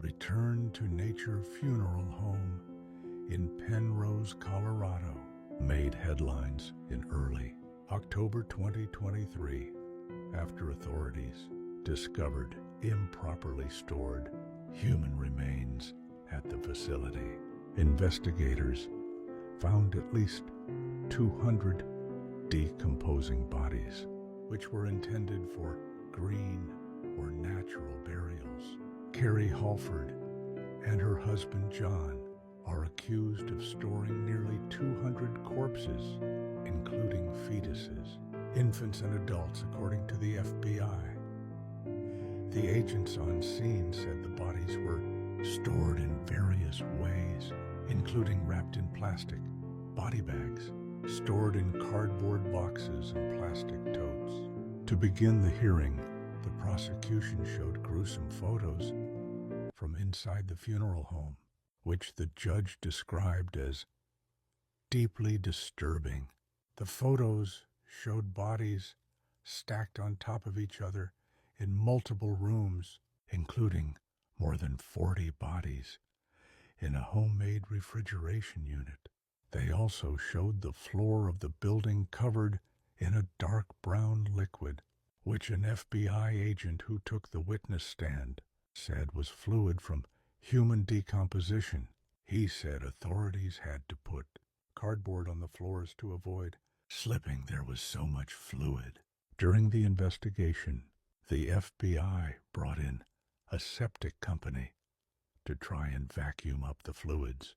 Return to Nature Funeral Home in Penrose, Colorado, made headlines in early October 2023 after authorities discovered improperly stored human remains at the facility. Investigators found at least 200 decomposing bodies, which were intended for green or natural burials. Carrie Halford and her husband John are accused of storing nearly 200 corpses, including fetuses, infants and adults, according to the FBI. The agents on scene said the bodies were stored in various ways, including wrapped in plastic body bags, stored in cardboard boxes and plastic totes. To begin the hearing, the prosecution showed gruesome photos from inside the funeral home, which the judge described as deeply disturbing. The photos showed bodies stacked on top of each other in multiple rooms, including more than 40 bodies in a homemade refrigeration unit. They also showed the floor of the building covered in a dark brown liquid, which an FBI agent who took the witness stand said was fluid from human decomposition. He said authorities had to put cardboard on the floors to avoid slipping. There was so much fluid. During the investigation, the FBI brought in a septic company to try and vacuum up the fluids.